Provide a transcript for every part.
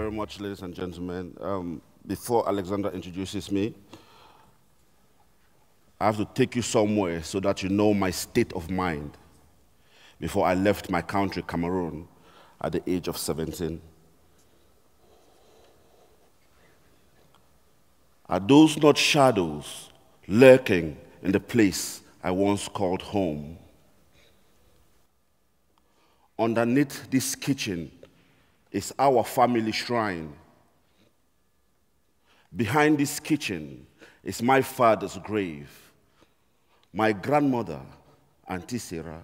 very much, ladies and gentlemen. Before Alexandra introduces me, I have to take you somewhere so that you know my state of mind before I left my country, Cameroon, at the age of 17. Are those not shadows lurking in the place I once called home? Underneath this kitchen is our family shrine. Behind this kitchen is my father's grave, my grandmother, Auntie Sarah,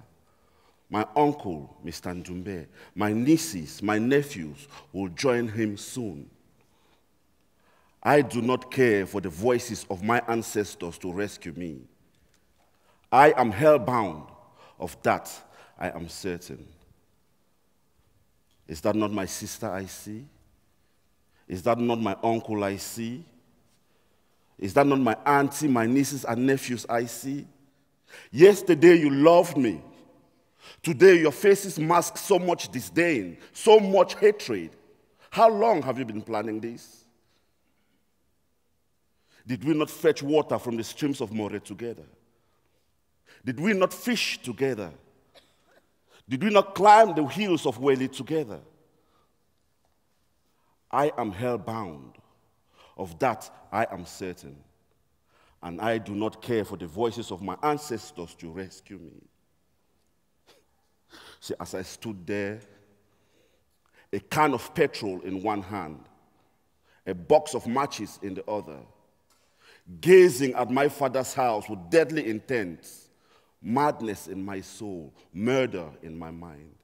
my uncle, Mr. Ndumbe, my nieces, my nephews will join him soon. I do not care for the voices of my ancestors to rescue me. I am hell-bound, of that I am certain. Is that not my sister I see? Is that not my uncle I see? Is that not my auntie, my nieces and nephews I see? Yesterday you loved me. Today your faces mask so much disdain, so much hatred. How long have you been planning this? Did we not fetch water from the streams of More together? Did we not fish together? Did we not climb the hills of Weli together? I am hell-bound. Of that I am certain. And I do not care for the voices of my ancestors to rescue me. See, as I stood there, a can of petrol in one hand, a box of matches in the other, gazing at my father's house with deadly intent, madness in my soul, murder in my mind.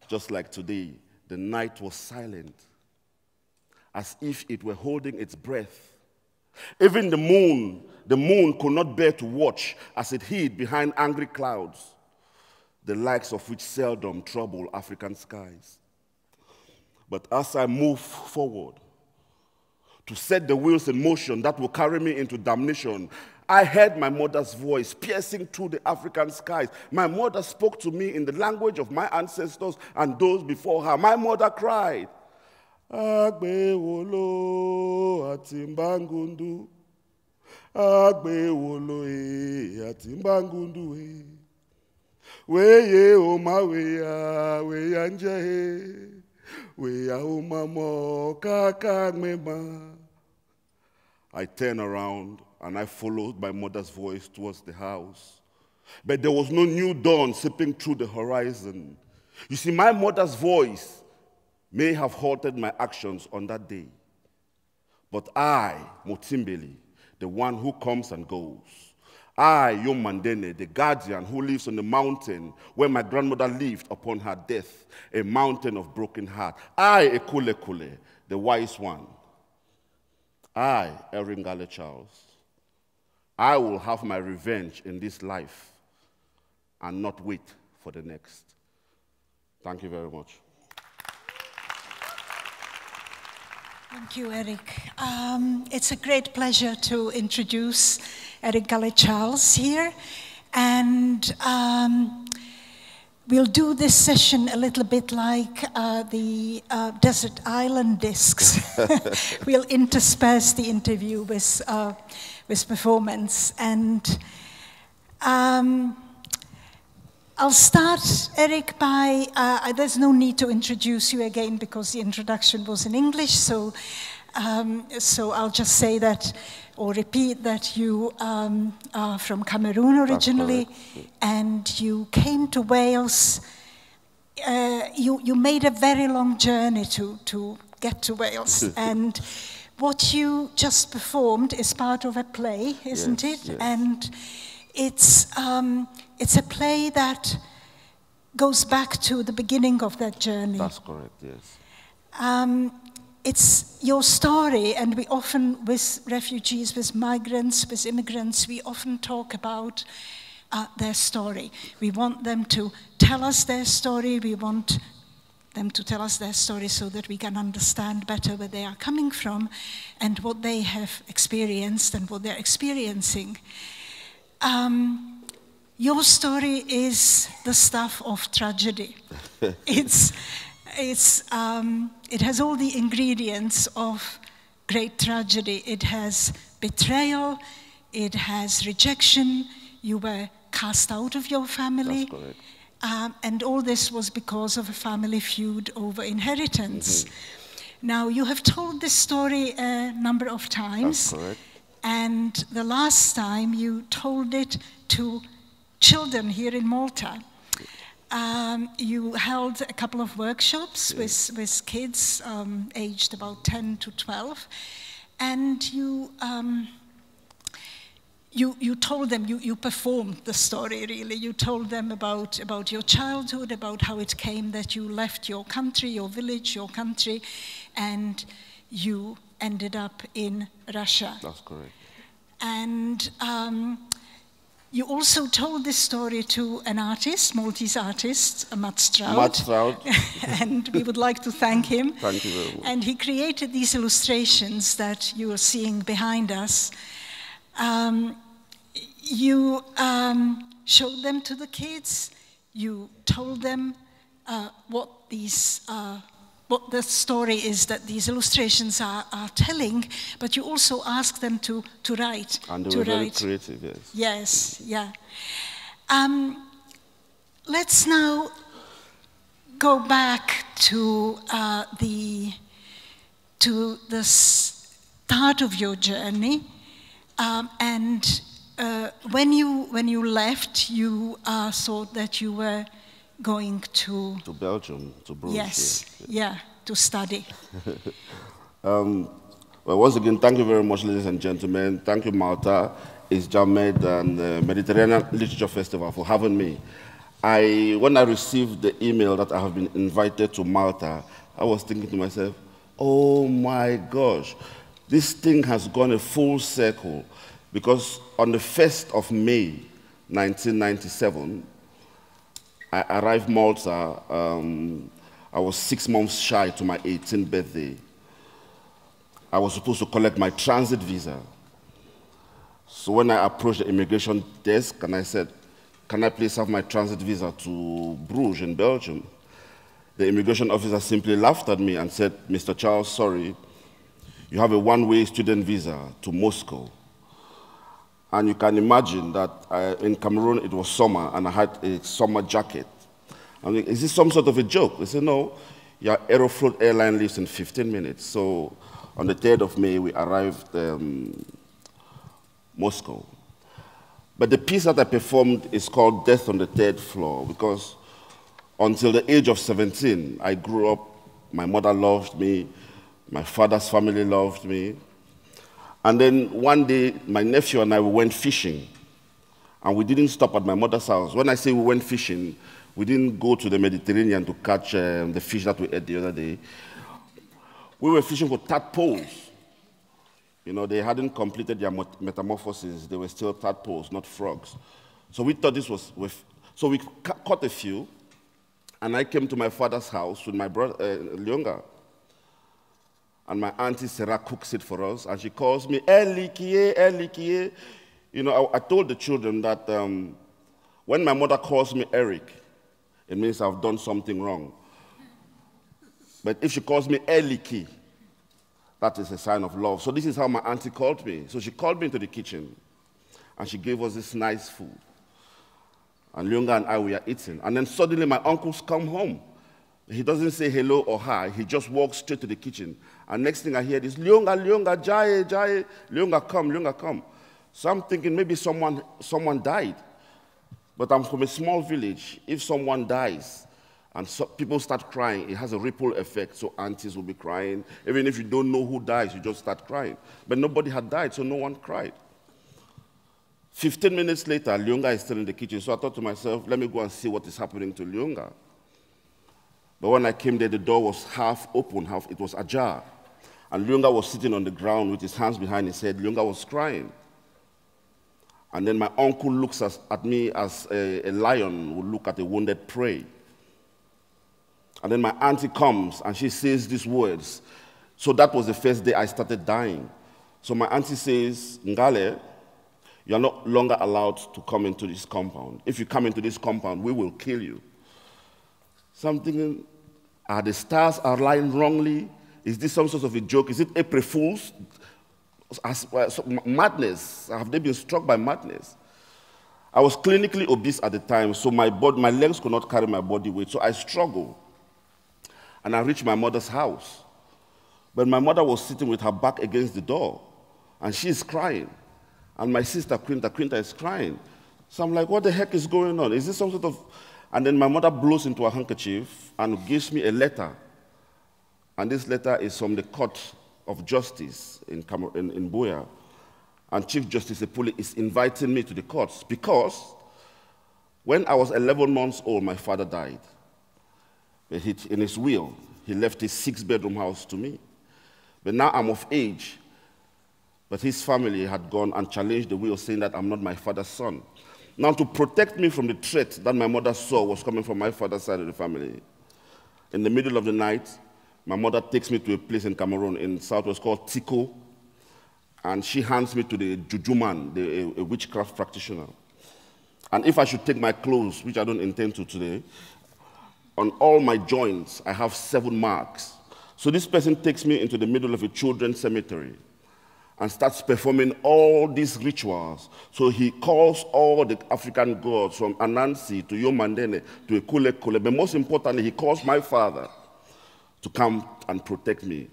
Just like today, the night was silent, as if it were holding its breath. Even the moon could not bear to watch as it hid behind angry clouds, the likes of which seldom trouble African skies. But as I move forward to set the wheels in motion that will carry me into damnation, I heard my mother's voice piercing through the African skies. My mother spoke to me in the language of my ancestors and those before her. My mother cried, Agbe wolo atimbangundu, Agbe wolo atimbangundu, weye oma weya nje, weya oma mo kakagmema. I turned around and I followed my mother's voice towards the house. But there was no new dawn seeping through the horizon. You see, my mother's voice may have halted my actions on that day. But I, Motimbele, the one who comes and goes, I, Yomandene, the guardian who lives on the mountain where my grandmother lived upon her death, a mountain of broken heart, I, Ekulekule, the wise one, I, Eric Ngalle Charles, I will have my revenge in this life and not wait for the next. Thank you very much. Thank you, Eric. It's a great pleasure to introduce Eric Ngalle Charles here. And we'll do this session a little bit like the desert island discs. We'll intersperse the interview with performance. And I'll start, Eric, by, there's no need to introduce you again because the introduction was in English, so I'll just say that, or repeat that you are from Cameroon originally, and you came to Wales. You made a very long journey to get to Wales, and what you just performed is part of a play, isn't it? Yes. And it's a play that goes back to the beginning of that journey. That's correct, yes. It's your story, and we often, with refugees, with migrants, with immigrants, we often talk about their story. We want them to tell us their story. We want them to tell us their story so that we can understand better where they are coming from and what they have experienced and what they're experiencing. Your story is the stuff of tragedy. it has all the ingredients of great tragedy. It has betrayal, it has rejection, you were cast out of your family. That's correct. And all this was because of a family feud over inheritance. Now, you have told this story a number of times. That's correct. And the last time you told it to children here in Malta. You held a couple of workshops with kids aged about 10 to 12. And you told them, you performed the story, really. You told them about your childhood, about how it came that you left your country, your village, your country, and you ended up in Russia. That's correct. And you also told this story to an artist, Maltese artist, Matt Stroud. Matt Stroud. And we would like to thank him. Thank you very much. And he created these illustrations that you are seeing behind us. You showed them to the kids. You told them what the story is that these illustrations are telling, but you also asked them to write. And they were very creative, yes. Yes, yeah. Let's now go back to the start of your journey. And when you left, you thought that you were going to Belgium, to Bruges. Yes, yeah, to study. Well, once again, thank you very much, ladies and gentlemen. Thank you, Malta, Isjamed, and the Mediterranean Literature Festival for having me. When I received the email that I have been invited to Malta, I was thinking to myself, oh my gosh, this thing has gone a full circle, because on the 1st of May, 1997, I arrived Malta. I was 6 months shy to my 18th birthday. I was supposed to collect my transit visa. So when I approached the immigration desk and I said, can I please have my transit visa to Bruges in Belgium? The immigration officer simply laughed at me and said, Mr. Charles, sorry, you have a one-way student visa to Moscow. And you can imagine that in Cameroon it was summer and I had a summer jacket. I'm like, is this some sort of a joke? They said, no, your Aeroflot airline leaves in 15 minutes. So on the 3rd of May, we arrived Moscow. But the piece that I performed is called Death on the Third Floor, because until the age of 17, I grew up, my mother loved me, my father's family loved me. And then one day, my nephew and I went fishing, and we didn't stop at my mother's house. When I say we went fishing, we didn't go to the Mediterranean to catch the fish that we ate the other day. We were fishing for tadpoles. You know, they hadn't completed their metamorphosis. They were still tadpoles, not frogs. So we thought this was, so we caught a few, and I came to my father's house with my brother, Lyonga. And my auntie Sarah cooks it for us, and she calls me, Elikie, Elikie. You know, I told the children that when my mother calls me Eric, it means I've done something wrong. But if she calls me Elikie, that is a sign of love. So this is how my auntie called me. So she called me into the kitchen, and she gave us this nice food. And Lyonga and I, we are eating. And then suddenly my uncles come home. He doesn't say hello or hi. He just walks straight to the kitchen. And next thing I hear is, Lyonga, Lyonga, Jaye, Jaye, Lyonga, come, Lyonga, come. So I'm thinking maybe someone died. But I'm from a small village. If someone dies and people start crying, it has a ripple effect. So aunties will be crying. Even if you don't know who dies, you just start crying. But nobody had died, so no one cried. 15 minutes later, Lyonga is still in the kitchen. So I thought to myself, let me go and see what is happening to Lyonga. But when I came there, the door was half open, it was ajar. And Lyonga was sitting on the ground with his hands behind his head. Lyonga was crying. And then my uncle looks at me as a lion would look at a wounded prey. And then my auntie comes and she says these words. So that was the first day I started dying. So my auntie says, Ngalle, you are no longer allowed to come into this compound. If you come into this compound, we will kill you. So I'm thinking, Are the stars aligned wrongly? Is this some sort of a joke? Is it April Fool's? Madness. Have they been struck by madness? I was clinically obese at the time, so my legs could not carry my body weight, so I struggled. And I reached my mother's house. But my mother was sitting with her back against the door, and she's crying. And my sister, Quinta is crying. So I'm like, what the heck is going on? Is this some sort of... And then my mother blows into a handkerchief and gives me a letter. And this letter is from the Court of Justice in Buea. And Chief Justice Epuli is inviting me to the courts because when I was 11 months old, my father died. In his will, he left his 6-bedroom house to me. But now I'm of age. But his family had gone and challenged the will, saying that I'm not my father's son. Now, to protect me from the threat that my mother saw was coming from my father's side of the family, in the middle of the night, my mother takes me to a place in Cameroon, in southwest called Tiegħu, and she hands me to the juju man, a witchcraft practitioner. And if I should take my clothes, which I don't intend to today, on all my joints, I have 7 marks. So this person takes me into the middle of a children's cemetery and starts performing all these rituals. So he calls all the African gods, from Anansi to Yomandene to Ekulekule, but most importantly, he calls my father to come and protect me.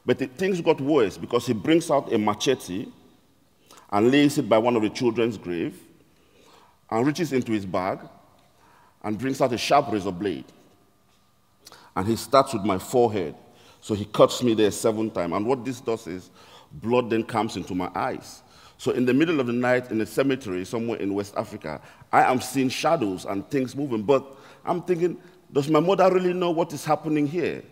But things got worse because he brings out a machete and lays it by one of the children's grave and reaches into his bag and brings out a sharp razor blade. And he starts with my forehead. So he cuts me there 7 times. And what this does is blood then comes into my eyes. So in the middle of the night in a cemetery somewhere in West Africa, I am seeing shadows and things moving. But I'm thinking, does my mother really know what is happening here?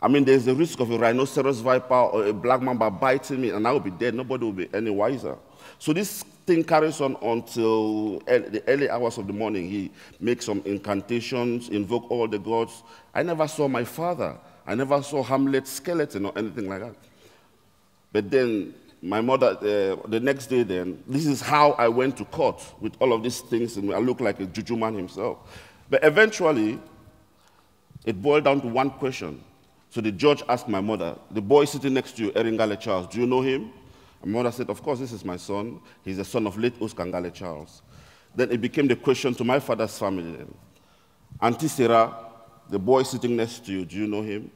I mean, there's the risk of a rhinoceros viper or a black mamba biting me, and I will be dead. Nobody will be any wiser. So this thing carries on until the early hours of the morning. He makes some incantations, invoke all the gods. I never saw my father. I never saw Hamlet's skeleton or anything like that. But then my mother, the next day then, this is how I went to court with all of these things, and I look like a juju man himself. But eventually, it boiled down to one question. So the judge asked my mother, the boy sitting next to you, Eric Ngalle Charles, do you know him? My mother said, of course, this is my son. He's the son of late Ngalle Charles. Then it became the question to my father's family then. Auntie Sarah, the boy sitting next to you, do you know him?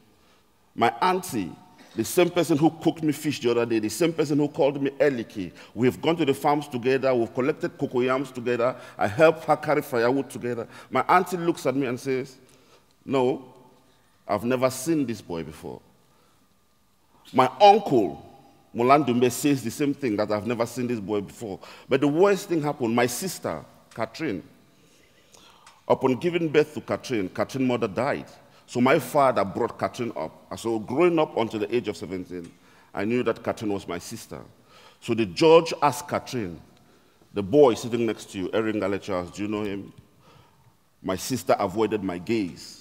My auntie, the same person who cooked me fish the other day, the same person who called me Eliki. We've gone to the farms together, we've collected cocoyams together, I helped her carry firewood together. My auntie looks at me and says, no, I've never seen this boy before. My uncle, Molandumbe, says the same thing, that I've never seen this boy before. But the worst thing happened, my sister, Catherine, upon giving birth to Catherine, Catherine's mother died. So my father brought Catherine up. So growing up until the age of 17, I knew that Catherine was my sister. So the judge asked Catherine, the boy sitting next to you, Eric Ngalle Charles, do you know him? My sister avoided my gaze.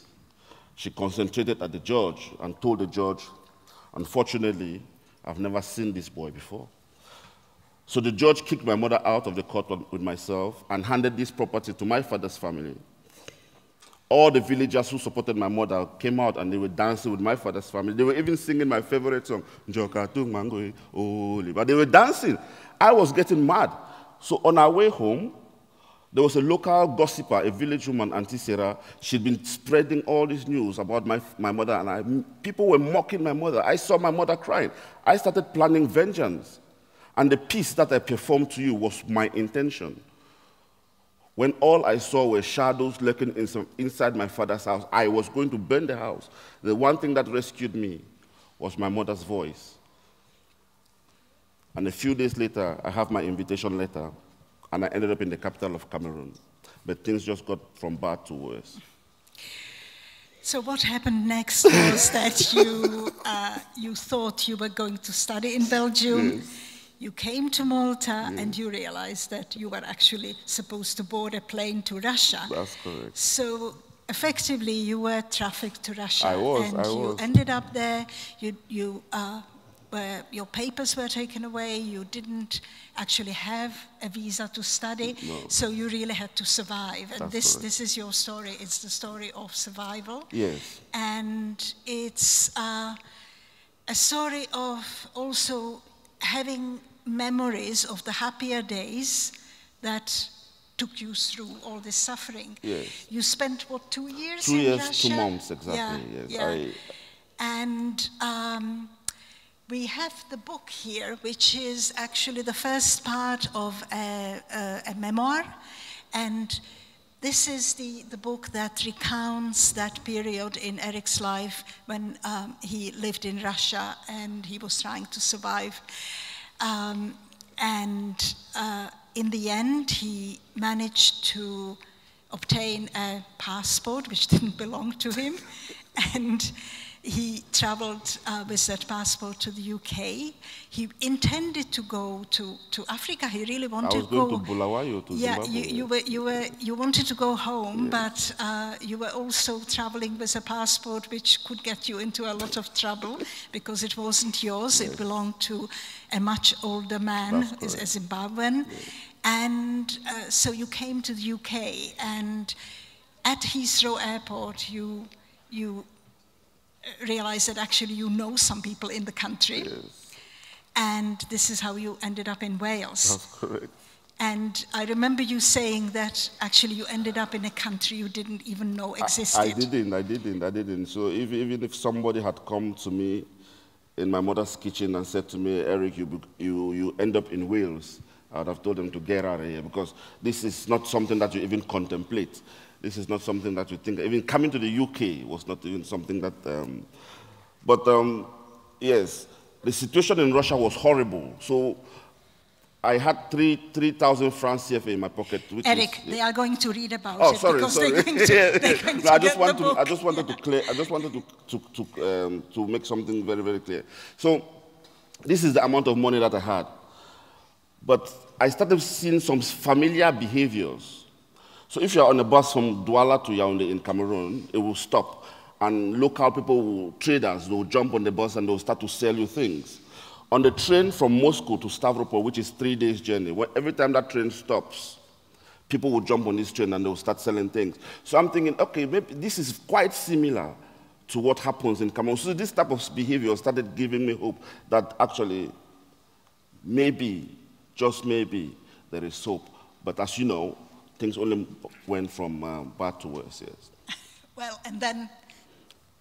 She concentrated at the judge and told the judge, unfortunately, I've never seen this boy before. So the judge kicked my mother out of the court with myself and handed this property to my father's family. All the villagers who supported my mother came out and they were dancing with my father's family. They were even singing my favorite song, but they were dancing. I was getting mad. So on our way home, there was a local gossiper, a village woman, Auntie Sarah. She'd been spreading all this news about my mother and I. People were mocking my mother. I saw my mother crying. I started planning vengeance. And the piece that I performed to you was my intention. When all I saw were shadows lurking inside my father's house, I was going to burn the house. The one thing that rescued me was my mother's voice. And a few days later, I have my invitation letter, and I ended up in the capital of Cameroon. But things just got from bad to worse. So what happened next was that you thought you were going to study in Belgium. Yes. You came to Malta, and you realized that you were actually supposed to board a plane to Russia. That's correct. So effectively, you were trafficked to Russia. I was. You ended up there. where your papers were taken away, you didn't actually have a visa to study, so you really had to survive. And this is your story. It's the story of survival. Yes. And it's a story of also having memories of the happier days that took you through all this suffering. Yes. You spent, what, 2 years 2 in years, Russia? 2 months, exactly, yes. And we have the book here, which is actually the first part of a memoir. And this is the book that recounts that period in Eric's life when he lived in Russia and he was trying to survive. In the end, he managed to obtain a passport which didn't belong to him, and he traveled with that passport to the UK. He intended to go to Africa. He really wanted to go. To Bulawayo, to Zimbabwe. You wanted to go home, but you were also traveling with a passport which could get you into a lot of trouble because it wasn't yours. It belonged to a much older man, a Zimbabwean. And so you came to the UK, and at Heathrow Airport, you realized that actually you know some people in the country. Yes. And this is how you ended up in Wales. That's correct. And I remember you saying that actually you ended up in a country you didn't even know existed. I didn't. So even if somebody had come to me in my mother's kitchen and said to me, Eric, you end up in Wales, I would have told them to get out of here, because this is not something that you even contemplate. This is not something that you think. Even coming to the UK was not even something that. Yes, the situation in Russia was horrible. So I had 3,000 francs CFA in my pocket. Which Eric, is, they are going to read about it. They're going to I just wanted to clear. I just wanted to make something very, very clear. So this is the amount of money that I had. But I started seeing some familiar behaviors. So if you're on a bus from Douala to Yaoundé in Cameroon, it will stop. And local people, traders, will jump on the bus and they'll start to sell you things. On the train from Moscow to Stavropol, which is 3 days' journey, every time that train stops, people will jump on this train and they'll start selling things. So I'm thinking, okay, maybe this is quite similar to what happens in Cameroon. So this type of behavior started giving me hope that actually, maybe, just maybe, there is hope. But as you know, things only went from bad to worse, yes. Well, and then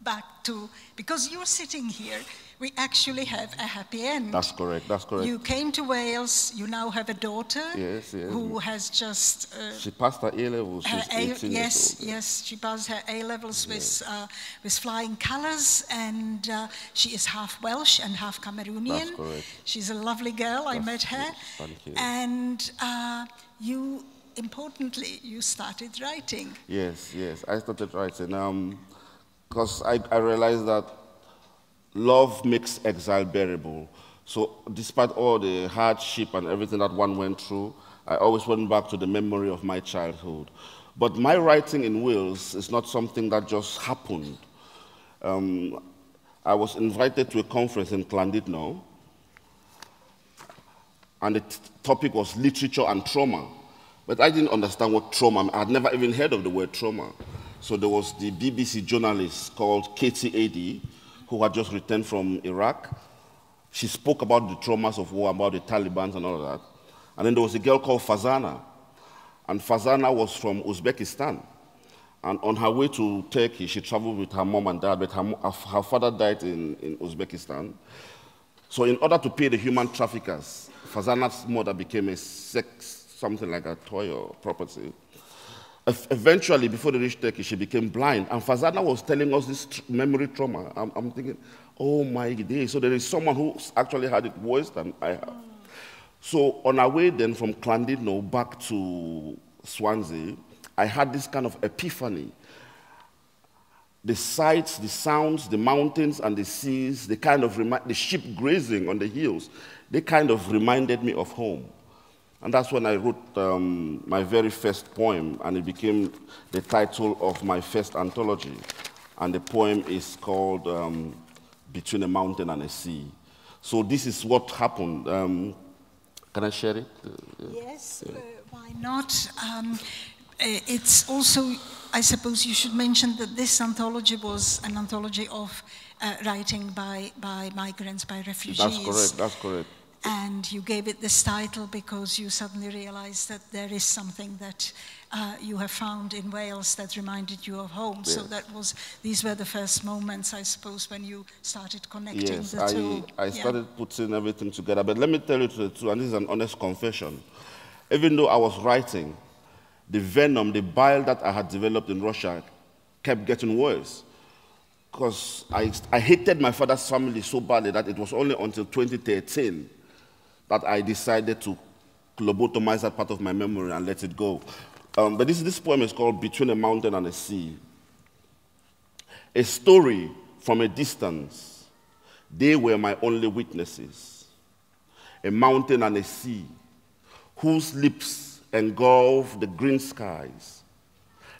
back to, because you're sitting here, we actually have a happy end. That's correct, that's correct. You came to Wales, you now have a daughter who has just... she passed her A-levels, she's 18 years old. Yes, she passed her A-levels with flying colors, and she is half Welsh and half Cameroonian. That's correct. She's a lovely girl, I met her. Thank you. And you, importantly, you started writing. Yes, I started writing because I realized that love makes exile bearable. So despite all the hardship and everything that one went through, I always went back to the memory of my childhood. But my writing in Wales is not something that just happened. I was invited to a conference in Llandudno, and the topic was literature and trauma. But I didn't understand what trauma, I had never even heard of the word trauma. So there was the BBC journalist called Katie Addy, who had just returned from Iraq. She spoke about the traumas of war, about the Taliban and all of that. And then there was a girl called Fazana. And Fazana was from Uzbekistan. And on her way to Turkey, she traveled with her mom and dad, but her father died in Uzbekistan. So in order to pay the human traffickers, Fazana's mother became a something like a toy or property. Eventually, before they reached Turkey, she became blind. And Fazana was telling us this memory trauma. I'm thinking, oh my days. So there is someone who actually had it worse than I have. So on our way then from Llandudno back to Swansea, I had this kind of epiphany. The sights, the sounds, the mountains and the seas, the sheep grazing on the hills, they kind of reminded me of home. And that's when I wrote my very first poem, and it became the title of my first anthology. And the poem is called Between a Mountain and a Sea. So this is what happened. Can I share it? Yes, why not? It's also, I suppose you should mention that this anthology was an anthology of writing by migrants, by refugees. That's correct, that's correct. And you gave it this title because you suddenly realized that there is something that you have found in Wales that reminded you of home. Yes. So these were the first moments, I suppose, when you started connecting the two. I started putting everything together. But let me tell you the truth, and this is an honest confession. Even though I was writing, the venom, the bile that I had developed in Russia kept getting worse. Because I hated my father's family so badly that it was only until 2013 that I decided to lobotomize that part of my memory and let it go. But this poem is called Between a Mountain and a Sea. A story from a distance, they were my only witnesses. A mountain and a sea, whose lips engulf the green skies.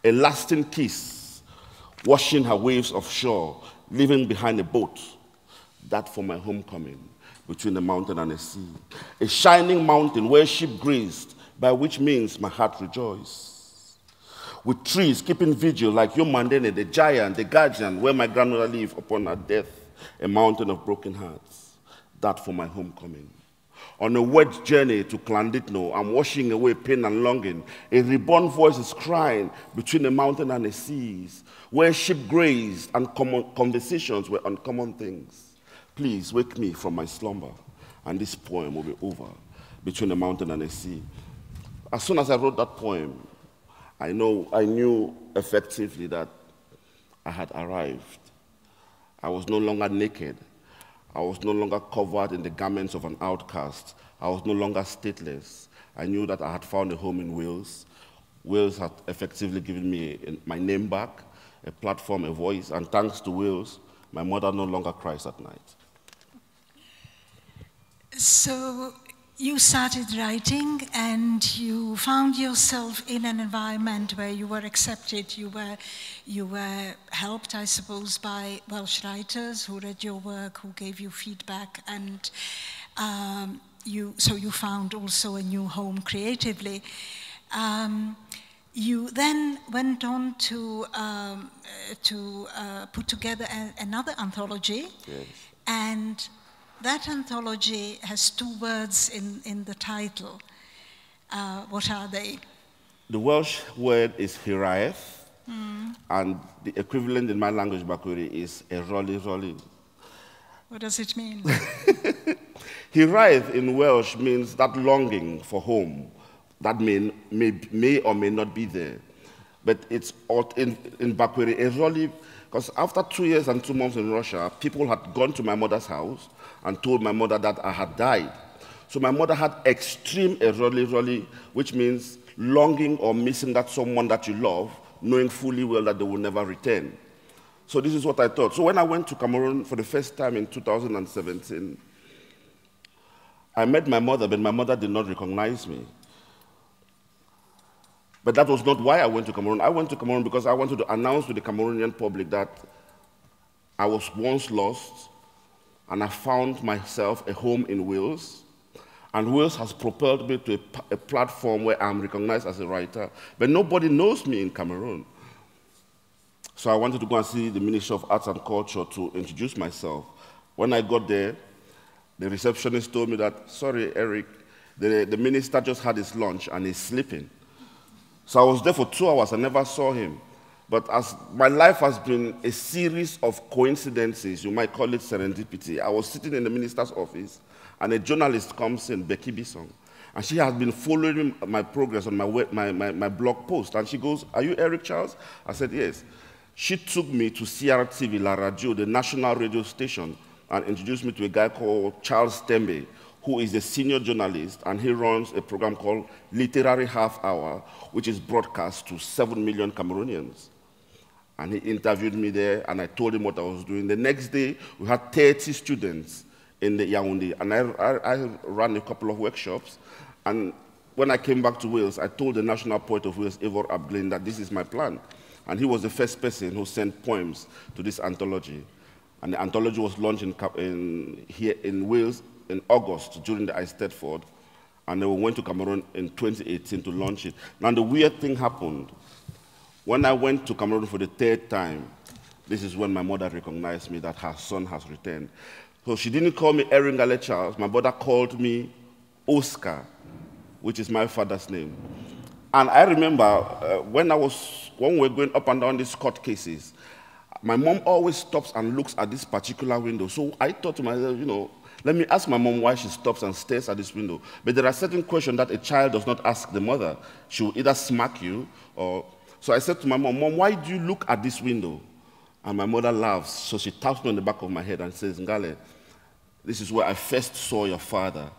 A lasting kiss, washing her waves offshore, leaving behind a boat. That for my homecoming, between a mountain and a sea. A shining mountain where sheep grazed, by which means my heart rejoiced. With trees keeping vigil like Yomandene, the giant, the guardian, where my grandmother lived upon her death, a mountain of broken hearts. That for my homecoming. On a wet journey to Clanditno, I'm washing away pain and longing. A reborn voice is crying between a mountain and a sea, where sheep grazed and conversations were uncommon things. Please wake me from my slumber, and this poem will be over, between a mountain and a sea. As soon as I wrote that poem, I knew effectively that I had arrived. I was no longer naked. I was no longer covered in the garments of an outcast. I was no longer stateless. I knew that I had found a home in Wales. Wales had effectively given me my name back, a platform, a voice, and thanks to Wales, my mother no longer cries at night. So you started writing and you found yourself in an environment where you were accepted, you were helped, I suppose, by Welsh writers who read your work, who gave you feedback, and so you found also a new home creatively. You then went on to put together another anthology, yes. And that anthology has two words in the title. What are they? The Welsh word is hiraeth, and the equivalent in my language, Bakwiri, is a rolly. What does it mean? Hiraeth in Welsh means that longing for home that may or may not be there. But it's in Bakwiri, a rolly, because after 2 years and 2 months in Russia, people had gone to my mother's house and told my mother that I had died. So my mother had extreme rolly, which means longing or missing that someone that you love, knowing fully well that they will never return. So this is what I thought. So when I went to Cameroon for the first time in 2017, I met my mother, but my mother did not recognize me. But that was not why I went to Cameroon. I went to Cameroon because I wanted to announce to the Cameroonian public that I was once lost, and I found myself a home in Wales. And Wales has propelled me to a platform where I'm recognized as a writer, but nobody knows me in Cameroon. So I wanted to go and see the Ministry of Arts and Culture to introduce myself. When I got there, the receptionist told me that, sorry, Eric, the minister just had his lunch and he's sleeping. So I was there for 2 hours, I never saw him. But as my life has been a series of coincidences, you might call it serendipity. I was sitting in the minister's office, and a journalist comes in, Becky Bisson, and she has been following my progress on my blog post. And she goes, are you Eric Charles? I said, yes. She took me to CRTV, La Radio, the national radio station, and introduced me to a guy called Charles Tembe, who is a senior journalist, and he runs a program called Literary Half Hour, which is broadcast to 7 million Cameroonians. And he interviewed me there, and I told him what I was doing. The next day, we had 30 students in the Yaoundé, and I ran a couple of workshops. And when I came back to Wales, I told the national poet of Wales, Ivor Abglain, that this is my plan. And he was the first person who sent poems to this anthology. And the anthology was launched here in Wales in August during the Eisteddfod. And then we went to Cameroon in 2018 to launch it. Now the weird thing happened. When I went to Cameroon for the 3rd time, this is when my mother recognized me that her son has returned. So she didn't call me Eric Ngalle Charles. My brother called me Oscar, which is my father's name. And I remember when we were going up and down these court cases, my mom always stops and looks at this particular window. So I thought to myself, you know, let me ask my mom why she stops and stares at this window. But there are certain questions that a child does not ask the mother. She will either smack you or... So I said to my mom, Mom, why do you look at this window? And my mother laughs. So she taps me on the back of my head and says, Ngalle, this is where I first saw your father.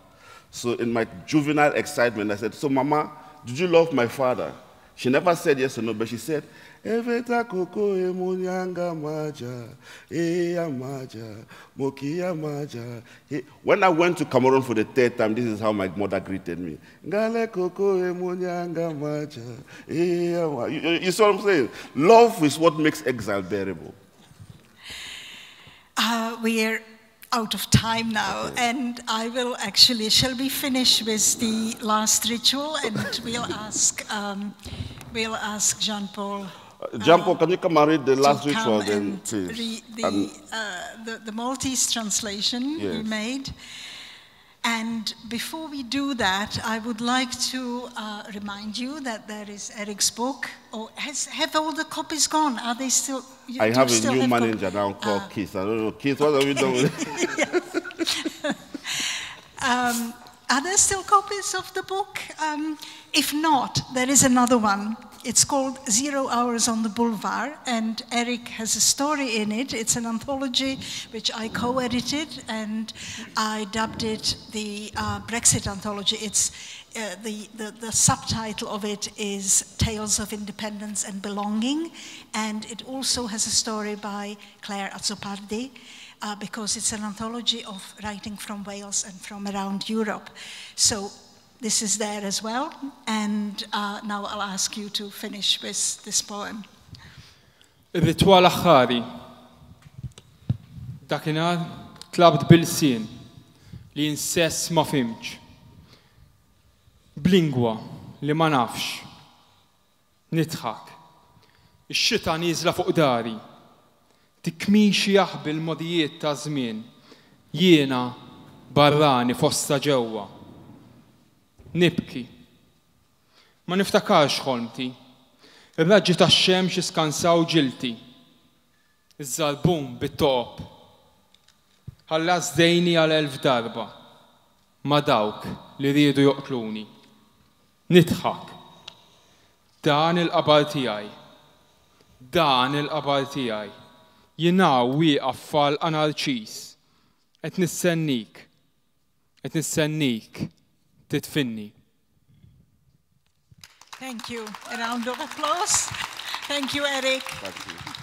So in my juvenile excitement, I said, so Mama, did you love my father? She never said yes or no, but she said, Eveta koko emunyanga maja, maja, mokia maja. When I went to Cameroon for the 3rd time, this is how my mother greeted me. Ngale koko emunyanga maja, You see what I'm saying? Love is what makes exile bearable. We're out of time now, okay. And I will actually, shall we finish with the last ritual, and we'll ask Jean-Paul. Jean-Paul, can you come and read the last ritual then, please? The Maltese translation you made. And before we do that, I would like to remind you that there is Eric's book. Oh, have all the copies gone? Are they still? I have a new manager now called Keith. I don't know, Keith, what have you done with it? Are there still copies of the book? If not, there is another one. It's called 0 Hours on the Boulevard, and Eric has a story in it. It's an anthology which I co-edited, and I dubbed it the Brexit anthology. It's the subtitle of it is Tales of Independence and Belonging, and it also has a story by Claire Azzopardi, because it's an anthology of writing from Wales and from around Europe. So this is there as well, and now I'll ask you to finish with this poem. Ir-ritwal aħħari. Dakinhar tlabt bil-sien li jinsess ma fimx. B'lingwa li ma nafx. Nidħak. Ix-xita nieżla fuq dari. Tikmixi jaħbil modijiet ta' żmien. Jiena barrani fosta ġewwa. Nibki. Ma niftakarx ħolmti. Ir-raġġi tax-xemx iskansaw ġilti. Iż-żarbun bit-toqob. Ħallas dejni għal 1000 darba. Ma dawk li riedu joqtluni. Nidħak. Dan il-qabar tiegħi. Dan il-qabar tiegħi. Jingħaw wieqaf fal-anarċis. Qed nistennik. Qed nistennik. Titfinni. Thank you. A round of applause. Thank you, Eric. Thank you.